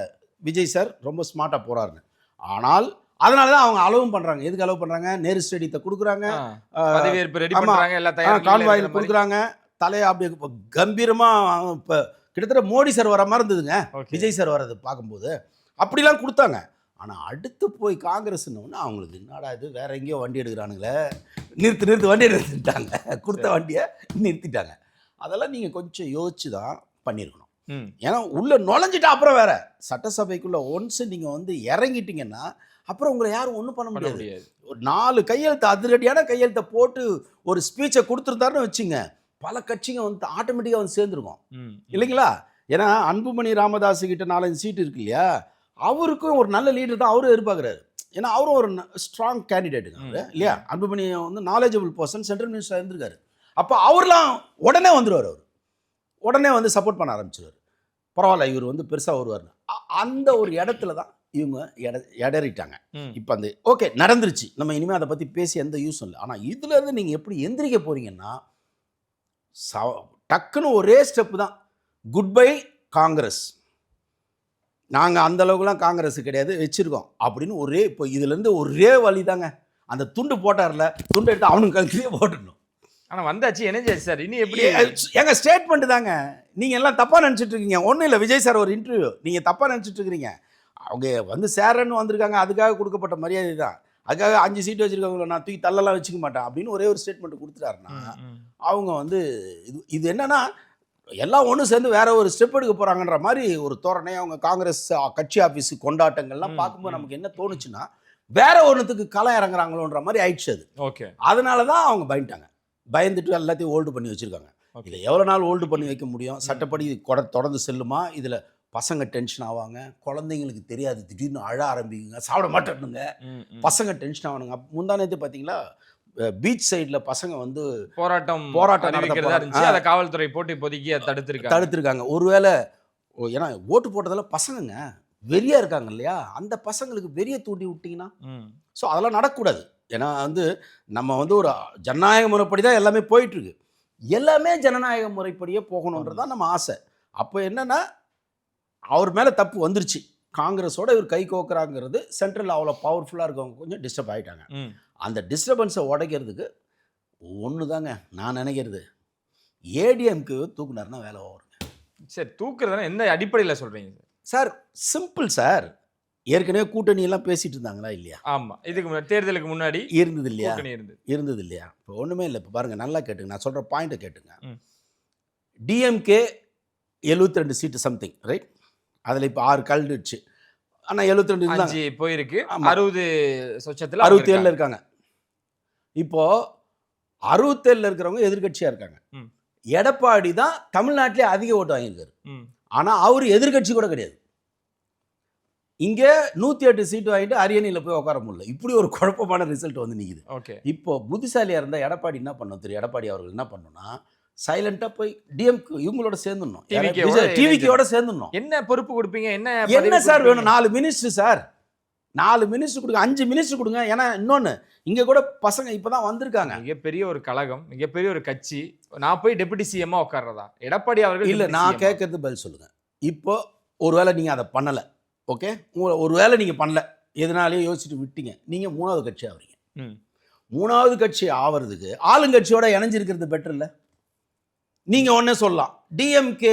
விஜய் சார் ரொம்ப ஸ்மார்ட்டாக போகிறாருன்னு. ஆனால் அதனால தான் அவங்க அலோவும் பண்ணுறாங்க. எதுக்கு அலோவ் பண்ணுறாங்க? நேரு ஸ்டேடியத்தை கொடுக்குறாங்க, கான்வாயில் கொடுக்குறாங்க, தலையை அப்படி கம்பீரமாக. இப்போ கிட்டத்தட்ட மோடி சார் வர மாதிரி இருந்ததுங்க விஜய் சார் வர்றது பார்க்கும்போது. அப்படிலாம் கொடுத்தாங்க. ஆனால் அடுத்து போய் காங்கிரஸ்ன்னு அவங்களுக்கு என்னடா இது, வேற எங்கேயோ வண்டி எடுக்கிறானுங்களே, நிறுத்து வண்டி எடுத்துட்டாங்க, கொடுத்த வண்டியை நிறுத்திட்டாங்க. அதெல்லாம் நீங்கள் கொஞ்சம் யோசிச்சு தான் பண்ணியிருக்கணும். ஏன்னா உள்ளே நுழைஞ்சிட்டா அப்புறம் வேற சட்டசபைக்குள்ளே ஒன்ஸ் நீங்கள் வந்து இறங்கிட்டீங்கன்னா அப்புறம் உங்களை யாரும் ஒன்றும் பண்ண முடியாது. ஒரு 4 கையெழுத்து அதிரடியான கையெழுத்தை போட்டு ஒரு ஸ்பீச்சை கொடுத்துருந்தாருன்னு வச்சுங்க, பல கட்சிங்க வந்து ஆட்டோமேட்டிக்காக வந்து சேர்ந்துருக்கும் இல்லைங்களா? ஏன்னா அன்புமணி ராமதாஸ் கிட்ட 4-5 சீட்டு இருக்கு இல்லையா, அவருக்கும் ஒரு நல்ல லீடர் தான் அவரும் எதிர்பார்க்குறாரு. ஏன்னா அவரும் ஒரு ஸ்ட்ராங் கேண்டிடேட்டுங்க இல்லையா? அன்புமணி வந்து நாலேஜபிள் பர்சன், சென்ட்ரல் மினிஸ்டர் இருந்திருக்காரு. அப்போ அவர்லாம் உடனே வந்துடுவார், அவர் உடனே வந்து சப்போர்ட் பண்ண ஆரம்பிச்சிடுவார். பரவாயில்ல, இவர் வந்து பெருசாக வருவார்னு. அந்த ஒரு இடத்துல தான் இவங்க இடறிட்டாங்க. இப்போ அந்த ஓகே நடந்துருச்சு, நம்ம இனிமேல் அதை பற்றி பேசி எந்த யூஸும் இல்லை. ஆனால் இதுலேருந்து நீங்கள் எப்படி எந்திரிக்க போகிறீங்கன்னா, டக்குன்னு ஒரே ஸ்டெப்பு தான், குட் பை காங்கிரஸ், நாங்கள் அந்தளவுக்குலாம் காங்கிரஸ் கிடையாது வச்சுருக்கோம் அப்படின்னு ஒரே. இப்போ இதுலேருந்து ஒரே வழி தாங்க, அந்த துண்டு போட்டார்ல, துண்டு எடுத்து அவனுக்கு கழுத்திலே போட்டுடணும். ஆனால் வந்தாச்சு என்னஞ்சாச்சு சார், இனி எப்படி? எங்கள் ஸ்டேட்மெண்ட் தாங்க. நீங்கள் எல்லாம் தப்பாக நினச்சிட்டு இருக்கீங்க. ஒன்றும் இல்லை, விஜய் சார் ஒரு இன்டர்வியூ, நீங்கள் தப்பாக நினச்சிட்டு இருக்கிறீங்க. அவங்க வந்து சேரன்னு வந்திருக்காங்க, அதுக்காக கொடுக்கப்பட்ட மரியாதை தான். அதுக்காக 5 சீட்டு வச்சுருக்கவங்கள நான் தூக்கி தள்ளலாம் வச்சுக்க மாட்டேன் அப்படின்னு ஒரே ஒரு ஸ்டேட்மெண்ட் கொடுத்துட்டாருன்னா, அவங்க வந்து இது என்னன்னா எல்லாம் ஒன்று சேர்ந்து வேற ஒரு ஸ்டெப் எடுக்க போகிறாங்கன்ற மாதிரி ஒரு தோரணை. அவங்க காங்கிரஸ் கட்சி ஆஃபீஸு கொண்டாட்டங்கள்லாம் பார்க்கும்போது நமக்கு என்ன தோணுச்சுன்னா, வேற ஒன்றுத்துக்கு களை இறங்குறாங்களோன்ற மாதிரி ஆயிடுச்சு அது. ஓகே. அதனால தான் அவங்க பயந்துட்டு எல்லாத்தையும் ஹோல்டு பண்ணி வச்சுருக்காங்க. இதில் எவ்வளோ நாள் ஹோல்டு பண்ணி வைக்க முடியும்? சட்டப்படி தொடர்ந்து செல்லுமா? இதில் பசங்க டென்ஷன் ஆவாங்க, குழந்தைங்களுக்கு தெரியாது, திடீர்னு அழ ஆரம்பிக்குங்க, சாப்பிட மாட்டேனுங்க, பசங்க டென்ஷன் ஆகணுங்க. முந்தானத்து பார்த்தீங்களா, பீச் சைடில் பசங்க வந்து போராட்டம் நடந்துச்சு, அதை காவல்துறை போட்டு இப்போதைக்கு தடுத்திருக்காங்க. ஒருவேளை ஏன்னா ஓட்டு போட்டதெல்லாம் பசங்கங்க வெறியா இருக்காங்க இல்லையா, அந்த பசங்களுக்கு வெறிய தூண்டி விட்டீங்கன்னா, ஸோ அதெல்லாம் நடக்கக்கூடாது. ஏன்னா வந்து நம்ம வந்து ஒரு ஜனநாயக முறைப்படி தான் எல்லாமே போயிட்டுருக்கு, எல்லாமே ஜனநாயக முறைப்படியே போகணுன்றதான் நம்ம ஆசை. அப்போ என்னன்னா, அவர் மேலே தப்பு வந்துருச்சு, காங்கிரஸோட இவர் கை கோக்குறாங்கிறது சென்ட்ரல் அவ்வளோ பவர்ஃபுல்லாக இருக்கவங்க கொஞ்சம் டிஸ்டர்ப் ஆகிட்டாங்க. அந்த டிஸ்டர்பன்ஸை உடைக்கிறதுக்கு ஒன்று தாங்க நான் நினைக்கிறது, ஏடிஎம்க்கு தூக்குனாருன்னா வேலை வரும். சரி, தூக்குறதுனா என்ன அடிப்படையில் சொல்கிறீங்க சார்? சிம்பிள் சார், ஏற்கனவே கூட்டணி எல்லாம் பேசிட்டு இருந்தாங்களா இல்லையா? ஆமா, இதுக்கு முன்னாடி தேர்தலுக்கு முன்னாடி இருந்தது இல்லையா? கூட்டணி இருந்தது. இருந்தது இல்லையா? இப்போ ஒன்றுமே இல்லை. இப்போ பாருங்கள், நல்லா கேட்டுங்க, நான் சொல்கிற பாயிண்ட்டை கேட்டுங்க. ம். டிஎம்கே 72 சீட்டு சம்திங், ரைட்? அதில் இப்போ 6 கலந்துடுச்சு. ஆனால் 72 இருந்தாங்க. 5 போயிருக்கு. ஆமா. 60 சொச்சத்தில் 67 இருக்காங்க. இப்போ 67 இருக்கிறவங்க எதிர்க்கட்சியாக இருக்காங்க. ம். எடப்பாடி தான் தமிழ்நாட்டிலே அதிக ஓட்டு வாங்கியிருக்காரு. ஆனால் அவர் எதிர்க்கட்சி கூட கிடையாது. இங்கே 108 சீட்டு வாங்கிட்டு அரியணையில் போய் உட்கார முடியல. இப்படி ஒரு குழப்பமான ரிசல்ட் வந்து நிற்குது. ஓகே. இப்போ புத்திசாலியாக இருந்தால் எடப்பாடி என்ன பண்ணணும் தெரியும்? எடப்பாடி அவர்கள் என்ன பண்ணணும்னா, சைலண்டாக போய் டிஎம்கே இவங்களோட சேர்ந்துடணும், டிவிக்கோட சேர்ந்துடணும். என்ன பொறுப்பு கொடுப்பீங்க? என்ன சார் வேணும்? 4 மினிஸ்டர் சார், 4 மினிஸ்டர் கொடுங்க, 5 மினிஸ்டர் கொடுங்க. ஏன்னா இன்னொன்று, இங்கே கூட பசங்க இப்போ தான் வந்திருக்காங்க. மிகப்பெரிய ஒரு கழகம், மிகப்பெரிய ஒரு கட்சி. நான் போய் டெபுட்டி சிஎம்மா உட்கார்றதா? எடப்பாடி அவர்கள் இல்லை, நான் கேட்கறது பதில் சொல்லுங்க. இப்போ ஒருவேளை நீங்கள் அதை பண்ணலை, ஓகே, ஒருவேளை நீங்கள் பண்ணல, எதனாலேயே யோசிச்சுட்டு விட்டீங்க, நீங்கள் 3வது கட்சி ஆகிறீங்க. 3வது கட்சி ஆகிறதுக்கு ஆளுங்கட்சியோட இணைஞ்சிருக்கிறது பெட்டர் இல்லை? நீங்கள் ஒன்றே சொல்லலாம், டிஎம்கே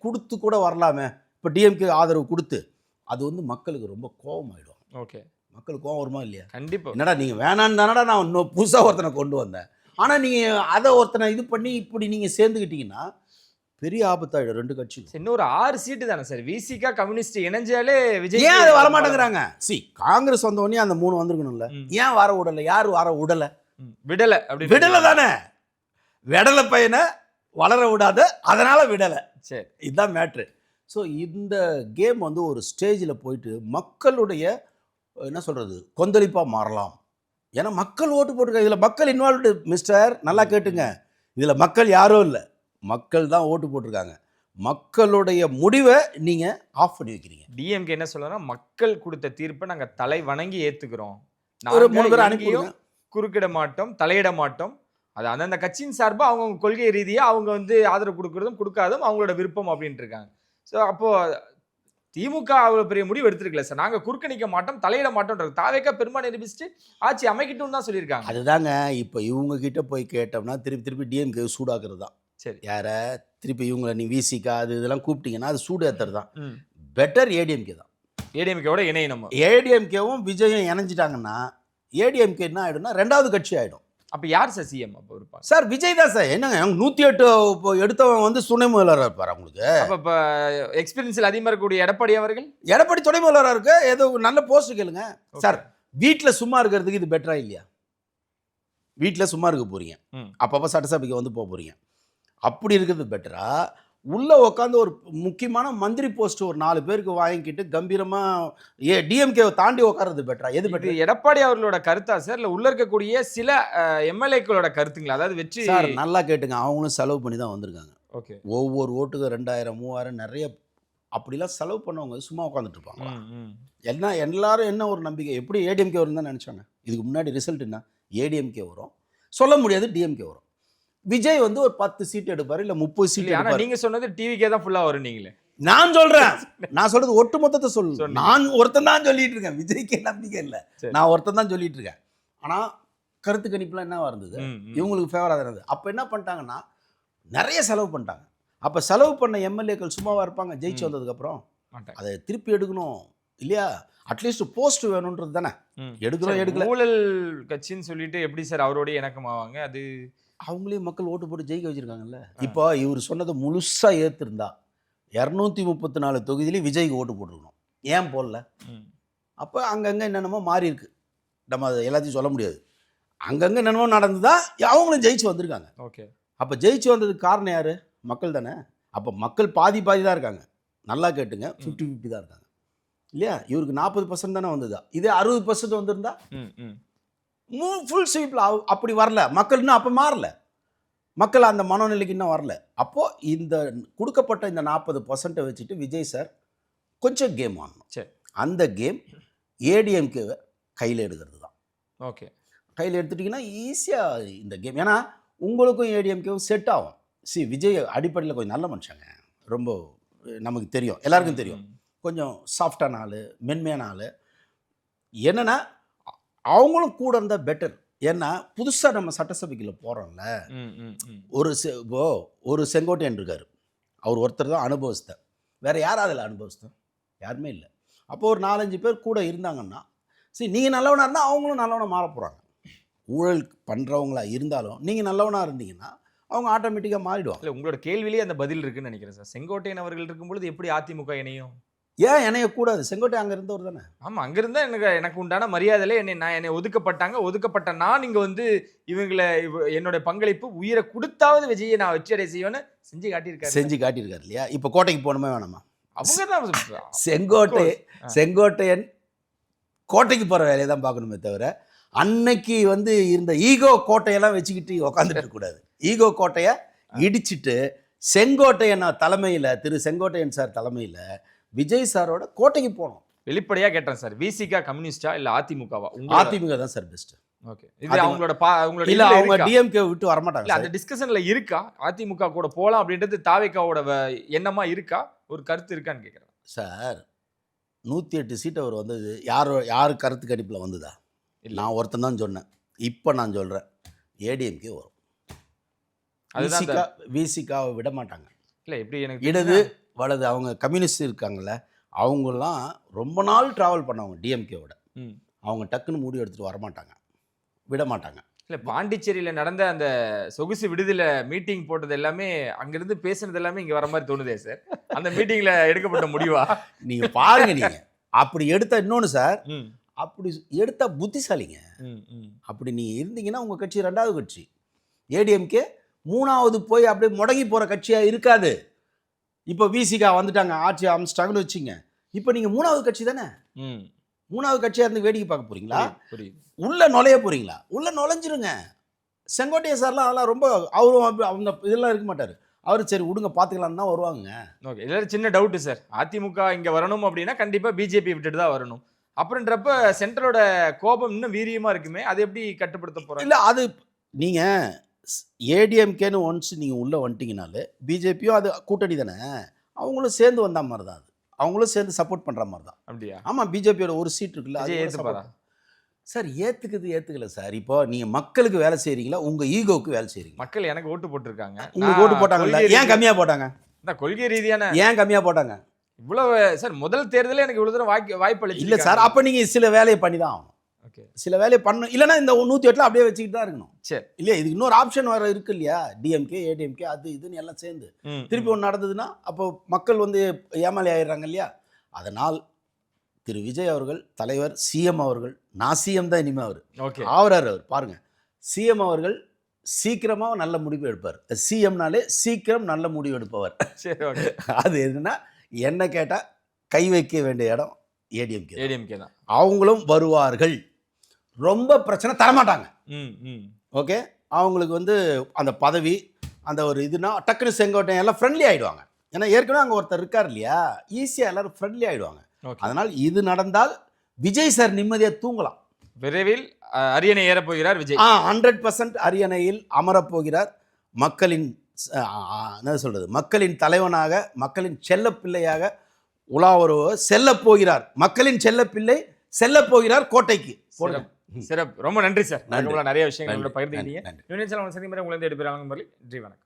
கொடுத்து கூட வரலாமே. இப்போ டிஎம்கே ஆதரவு கொடுத்து அது வந்து மக்களுக்கு ரொம்ப கோபம் ஆகிடும். ஓகே, மக்களுக்கு கோபம் வருமா இல்லையா? கண்டிப்பாக. என்னடா நீங்கள் வேணான்னு தானடா நான் இன்னும் புதுசாக ஒருத்தனை கொண்டு வந்தேன், ஆனால் நீங்கள் அதை ஒருத்தனை இது பண்ணி இப்படி நீங்கள் சேர்ந்துக்கிட்டீங்கன்னா பெரிய ஆபத்தாயிடும் 2 கட்சிக்கும். இன்னொரு 6 சீட்டு தானே சார். விசிகா கம்யூனிஸ்ட் இணைஞ்சாலே விஜய் ஏன் அதை வரமாட்டேங்கிறாங்க? காங்கிரஸ் வந்த உடனே அந்த 3 வந்திருக்கணும்ல, ஏன் வர விடலை? யார் வர விடலை? விடலை. அப்படி விடலை தானே, விடலை பையனை வளர விடாத, அதனால விடலை. சரி, இதுதான் மேட்ரு. ஸோ இந்த கேம் வந்து ஒரு ஸ்டேஜில் போயிட்டு மக்களுடைய என்ன சொல்கிறது கொந்தளிப்பாக மாறலாம். ஏன்னா மக்கள் ஓட்டு போட்டிருக்காங்க, இதில் மக்கள் இன்வால்வ்டு மிஸ்டர், நல்லா கேட்டுங்க. இதில் மக்கள் யாரும் இல்லை, மக்கள் தான் ஓட்டு போட்டிருக்காங்க. மக்களுடைய முடிவை நீங்கள் ஆஃப் பண்ணி வைக்கிறீங்க. டிஎம்கே என்ன சொல்லுன்னா, மக்கள் கொடுத்த தீர்ப்பை நாங்கள் தலை வணங்கி ஏற்றுக்கிறோம், ஒரு 3 பேர் அனுப்பிடுங்க, குறுக்கிட மாட்டோம், தலையிட மாட்டோம். அது அந்தந்த கட்சியின் சார்பாக அவங்க கொள்கை ரீதியாக அவங்க வந்து ஆதரவு கொடுக்குறதும் கொடுக்காதும் அவங்களோட விருப்பம் அப்படின்ட்டு இருக்காங்க. ஸோ அப்போது திமுக அவ்வளோ பெரிய முடிவு எடுத்துருக்கல சார், நாங்கள் குறுக்க நிற்க மாட்டோம், தலையிட மாட்டோம்ன்றது. தாவேக்கா பெரும்பான்மை நிரூபிச்சுட்டு ஆட்சி அமைக்கட்டும் தான் சொல்லியிருக்காங்க. அதுதாங்க இப்போ இவங்க கிட்ட போய் கேட்டோம்னா திருப்பி டிஎம்கே சூடாக்குறது தான். சரி, யாரை திருப்பி இவங்களை நீ விசிகா அது இதெல்லாம் கூப்பிட்டீங்கன்னா அது சூடு ஏற்றுறது தான். பெட்டர் ஏடிஎம்கே தான். ஏடிஎம்கேவோட இணைய நம்ம ஏடிஎம்கேவும் விஜயும் இணைஞ்சிட்டாங்கன்னா ஏடிஎம்கே என்ன ஆகிடும்னா 2வது கட்சி ஆகிடும். அப்போ யார் சார் சிஎம் அப்போ இருப்பாங்க? சார் விஜய் தான் சார். என்னங்க 108 எடுத்தவன் வந்து துணை முதல்வராக இருப்பார் அவங்களுக்கு. அப்போ இப்போ எக்ஸ்பீரியன்ஸில் அதிகமாக இருக்கக்கூடிய எடப்பாடி அவர்கள், எடப்பாடி துணை முதல்வராக இருக்கு, ஏதோ நல்ல போஸ்ட் கேளுங்க சார். வீட்டில் சும்மா இருக்கிறதுக்கு இது பெட்டரா இல்லையா? வீட்டில் சும்மா இருக்க போறீங்க, அப்பப்போ சட்டசபைக்கு வந்து போக போறீங்க, அப்படி இருக்கிறது பெட்டரா? உள்ளே உட்காந்து ஒரு முக்கியமான மந்திரி போஸ்ட் ஒரு 4 பேருக்கு வாங்கிக்கிட்டு கம்பீரமாக டிஎம்கே தாண்டி உட்கார்றது பெட்டரா? எது பெட்டர்? எடப்பாடி அவர்களோட கருத்தா சார், இல்லை உள்ள இருக்கக்கூடிய சில எம்எல்ஏக்களோட கருத்துங்களா? அதாவது வெற்றி சார் நல்லா கேட்டுங்க, அவங்களும் செலவு பண்ணி தான் வந்திருக்காங்க. ஓகே, ஒவ்வொரு ஓட்டுக்கு 2000 3000 நிறைய அப்படிலாம் செலவு பண்ணவங்க சும்மா உட்காந்துட்டு இருப்பாங்க. எல்லாரும் என்ன ஒரு நம்பிக்கை, எப்படி ஏடிஎம்கே வரும் தான் நினச்சாங்க. இதுக்கு முன்னாடி ரிசல்ட் என்ன? ஏடிஎம்கே வரும் சொல்ல முடியாது, டிஎம்கே வரும். விஜய் வந்து ஒரு 10 சீட் எடுப்பாரு, இல்லை 30 சீட் எடுப்பாரு. நீங்க சொன்னது டிவிக்கே தான் ஃபுல்லா வரும். நீங்களே நான் சொல்றேன், நான் சொல்றது ஒட்டு மொத்தத்தை சொல்லு. நான் ஒருத்தன் தான் சொல்லிட்டு இருக்கேன், விஜய்க்கே நம்பிக்கை இல்லை, நான் ஒருத்தன் தான் சொல்லிட்டு இருக்கேன். ஆனால் கருத்து கணிப்புலாம் என்ன இருந்தது, இவங்களுக்கு ஃபேவராக தான் இருந்தது. அப்போ என்ன பண்ணிட்டாங்கன்னா நிறைய செலவு பண்ணிட்டாங்க. அப்போ செலவு பண்ண எம்எல்ஏக்கள் சும்மாவாக இருப்பாங்க? ஜெயிச்சு வந்ததுக்கப்புறம் அதை திருப்பி எடுக்கணும் இல்லையா? அட்லீஸ்ட் போஸ்ட் வேணுன்றது தானே. எடுக்கல ஊழல் கட்சின்னு சொல்லிட்டு எப்படி சார் அவரோடய இணக்கமாவாங்க? அது அவங்களே மக்கள் ஓட்டு போட்டு ஜெயிக்க வச்சுருக்காங்கல்ல. இப்போ இவர் சொன்னதை முழுசாக ஏற்றிருந்தா 234 தொகுதியிலையும் விஜய்க்கு ஓட்டு போட்டிருக்கணும், ஏன் போடல? அப்போ அங்கங்கே என்னென்னமோ மாறி இருக்கு, நம்ம அதை எல்லாத்தையும் சொல்ல முடியாது. அங்கங்கே என்னென்னமோ நடந்துதான் அவங்களும் ஜெயிச்சு வந்திருக்காங்க. ஓகே, அப்போ ஜெயிச்சு வந்ததுக்கு காரணம் யார்? மக்கள் தானே. அப்போ மக்கள் பாதி தான் இருக்காங்க. நல்லா கேட்டுங்க, 50-50 தான் இருக்காங்க இல்லையா? இவருக்கு 40% தானே வந்ததா, இதே 60% வந்திருந்தா ஃபுல் ஸ்வீப்பில் அப்படி வரல. மக்கள் இன்னும் அப்போ மாறல, மக்கள் அந்த மனநிலைக்கு இன்னும் வரல. அப்போது இந்த கொடுக்கப்பட்ட இந்த 40% வச்சுட்டு விஜய் சார் கொஞ்சம் கேம் ஆடணும். சரி, அந்த கேம் ஏடிஎம்கேவை கையில் எடுக்கிறது தான். ஓகே, கையில் எடுத்துட்டிங்கன்னா ஈஸியாக இந்த கேம், ஏன்னா உங்களுக்கும் ஏடிஎம்கேவும் செட் ஆகும். விஜய் அடிப்படையில் கொஞ்சம் நல்ல மனுஷங்க, ரொம்ப நமக்கு தெரியும், எல்லாருக்கும் தெரியும், கொஞ்சம் சாஃப்டான ஆள், மென்மையான ஆள். என்னென்னா அவங்களும் கூட இருந்தால் பெட்டர். ஏன்னா புதுசாக நம்ம சட்டசபைக்குள்ள போகிறோம்ல, ஒரு செங்கோட்டையன் இருக்கார், அவர் ஒருத்தர் தான் அனுபவஸ்தர். வேறு யாரும் அதில் அனுபவஸ்தர் யாருமே இல்லை. அப்போ ஒரு 4-5 பேர் கூட இருந்தாங்கன்னா சரி நீங்கள் நல்லவனாக இருந்தால் அவங்களும் நல்லவனாக மாற போகிறாங்க. ஊழல் பண்ணுறவங்களா இருந்தாலும் நீங்கள் நல்லவனாக இருந்தீங்கன்னா அவங்க ஆட்டோமேட்டிக்காக மாறிடுவாங்க. இல்லை, உங்களோட கேள்வியிலேயே அந்த பதில் இருக்குன்னு நினைக்கிறேன் சார். செங்கோட்டையன் அவர்கள் இருக்கும்பொழுது எப்படி அதிமுக இணையும்? ஏன் இணையக்கூடாது? செங்கோட்டை அங்கே இருந்தவர் தானே. ஆமா, அங்கிருந்தா எனக்கு உண்டான மரியாதையில என்னை ஒதுக்கப்பட்ட நான் இங்க வந்து என்னோட பங்களிப்பு உயிரை கொடுத்தாவது விஜயை நான் வெற்றியடை செய்வேன்னு செஞ்சு காட்டியிருக்காரு இல்லையா? இப்போ கோட்டைக்கு போகணுமே வேணாமா? அவங்க செங்கோட்டையன் கோட்டைக்கு போகிற வேலையை தான் பார்க்கணுமே தவிர அன்னைக்கு வந்து இருந்த ஈகோ கோட்டையெல்லாம் வச்சுக்கிட்டு உக்காந்துட்டு இருக்கக்கூடாது. ஈகோ கோட்டையை இடிச்சிட்டு செங்கோட்டையன் தலைமையில், திரு செங்கோட்டையன் சார் தலைமையில் விஜய் சாரோட கோட்டைக்கு போனோம். வெளிப்படையா கேட்டேன் சார், விசிகா கம்யூனிஸ்டா இல்ல அதிமுகவா? அதிமுக தான் சார் பெஸ்ட். ஓகே, இது அவங்களோட இல்ல அவங்க டிஎம்கே விட்டு வர மாட்டாங்க. இல்ல, அந்த டிஸ்கஷன்ல இருக்கா அதிமுக கூட போலாம் அப்படின்றது தாவேக்காவோட எண்ணமா இருக்கா? ஒரு கருத்து இருக்கான்னு கேக்குறேன் சார். 108 சீட் அவர் வந்தது யார் கருத்து கணிப்பில் வந்ததா? நான் ஒருத்தன் தான் சொன்னேன். இப்போ நான் சொல்கிறேன், ஏடிஎம்கே வரும். விசிகாவை விட மாட்டாங்க. இல்லை, எப்படி எனக்கு இடது வலது அவங்க கம்யூனிஸ்ட் இருக்காங்கல்ல, அவங்கெல்லாம் ரொம்ப நாள் ட்ராவல் பண்ணவங்க டிஎம்கேவோட. அவங்க டக்குன்னு முடிவு எடுத்துகிட்டு வரமாட்டாங்க, விட மாட்டாங்க. இல்லை, பாண்டிச்சேரியில் நடந்த அந்த சொகுசு விடுதலை மீட்டிங் போட்டது எல்லாமே, அங்கிருந்து பேசுனது எல்லாமே இங்கே வர மாதிரி தோணுதே சார். அந்த மீட்டிங்கில் எடுக்கப்பட்ட முடிவா? நீங்கள் பாருங்க, நீங்கள் அப்படி எடுத்த இன்னொன்று சார், அப்படி எடுத்த புத்திசாலிங்க. அப்படி நீங்கள் இருந்தீங்கன்னா உங்கள் கட்சி 2வது கட்சி, ஏடிஎம்கே 3வது போய் அப்படியே முடங்கி போகிற கட்சியாக இருக்காது. இப்போ விசிகா வந்துட்டாங்க, ஆட்சி அமைச்சிட்டாங்கன்னு வச்சுங்க. இப்போ நீங்கள் 3வது கட்சி தானே. 3வது கட்சியாக இருந்து வேடிக்கை பார்க்க போகிறீங்களா? உள்ள நுழைய போகிறீங்களா? உள்ள நுழைஞ்சிருங்க. செங்கோட்டையன் சார்லாம் அதெல்லாம் ரொம்ப அவரும் அவங்க இதெல்லாம் இருக்க மாட்டார். அவர் சரி விடுங்க பார்த்துக்கலான்னு தான் வருவாங்க. ஓகே, இதில் சின்ன டவுட்டு சார். அதிமுக இங்கே வரணும் அப்படின்னா கண்டிப்பாக பிஜேபி விட்டுட்டு தான் வரணும். அப்படின்றப்ப சென்ட்ரலோட கோபம் இன்னும் வீரியமாக இருக்குமே, அது எப்படி கட்டுப்படுத்த போகிறாங்க? இல்லை, அது நீங்கள் ஏடிஎம்கேன்னு ஒன்ஸ் நீங்கள் உள்ளே வந்துட்டீங்கனாலே பிஜேபியும் அது கூட்டணி தானே, அவங்களும் சேர்ந்து வந்த மாதிரி தான். அது அவங்களும் சேர்ந்து சப்போர்ட் பண்ணுற மாதிரி தான். அப்படியா? ஆமாம், பிஜேபியோட ஒரு சீட் இருக்குல்ல, அது ஏற்றுப்பாரா சார்? ஏற்றுக்கல சார். இப்போ நீங்கள் மக்களுக்கு வேலை செய்கிறீங்களா, உங்கள் ஈகோவுக்கு வேலை செய்கிறீங்க? மக்கள் எனக்கு ஓட்டு போட்டிருக்காங்க. உங்களுக்கு ஓட்டு போட்டாங்கல்ல, ஏன் கம்மியாக போட்டாங்க? இந்த கொள்கை ரீதியான ஏன் கம்மியாக போட்டாங்க? இவ்வளவு சார், முதல் தேர்தலே எனக்கு இவ்வளவு தூரம் வாய்ப்பு அளிச்சு இல்லை சார். அப்போ நீங்கள் சில வேலையை பண்ணி தான் ஆகணும். ஓகே, சில வேலையை பண்ணணும். இல்லைன்னா இந்த 108 அப்படியே வச்சுக்கிட்டு தான் இருக்கணும். சரி, இல்லையா? இதுக்கு இன்னொரு ஆப்ஷன் வர இருக்கு இல்லையா? டிஎம்கே ஏடிஎம்கே அது இதுன்னு எல்லாம் சேர்ந்து திருப்பி ஒன்று நடந்ததுன்னா அப்போ மக்கள் வந்து ஏமாளி ஆயிடுறாங்க இல்லையா? அதனால் திரு விஜய் அவர்கள், தலைவர் சிஎம் அவர்கள், நான் சிஎம் தான் இனிமேல் அவர் பாருங்க, சிஎம் அவர்கள் சீக்கிரமாக நல்ல முடிவு எடுப்பார். சிஎம்னாலே சீக்கிரம் நல்ல முடிவு எடுப்பவர். சரி, ஓகே. அது என்னன்னா, என்ன கேட்டால் கை வைக்க வேண்டிய இடம் ஏடிஎம்கே தான். அவங்களும் வருவார்கள். ரொம்ப பிரச்சனை தரமாட்டாங்க. ஓகே, அவங்களுக்கு வந்து அந்த பதவி அந்த ஒரு இதுனா டக்குனு செங்கோட்டையன் எல்லாம் ஃப்ரெண்ட்லி ஆகிடுவாங்க. ஏன்னா ஏற்கனவே அங்கே ஒருத்தர் இருக்கார் இல்லையா, ஈஸியாக எல்லாரும் ஃப்ரெண்ட்லி ஆகிடுவாங்க. அதனால் இது நடந்தால் விஜய் சார் நிம்மதியாக தூங்கலாம். விரைவில் அரியணை ஏறப்போகிறார் விஜய். 100% அரியணையில் அமரப்போகிறார். மக்களின் என்ன சொல்கிறது, மக்களின் தலைவனாக, மக்களின் செல்ல பிள்ளையாக உலா வருவர் செல்ல போகிறார். மக்களின் செல்ல பிள்ளை செல்ல போகிறார் கோட்டைக்கு. சிறப்பு, ரொம்ப நன்றி சார். நிறைய விஷயங்களோட பகிர்ந்துக்கிட்டீங்க. யூனியன் சேனல் உங்களை எடுப்பிறாங்க. நன்றி, வணக்கம்.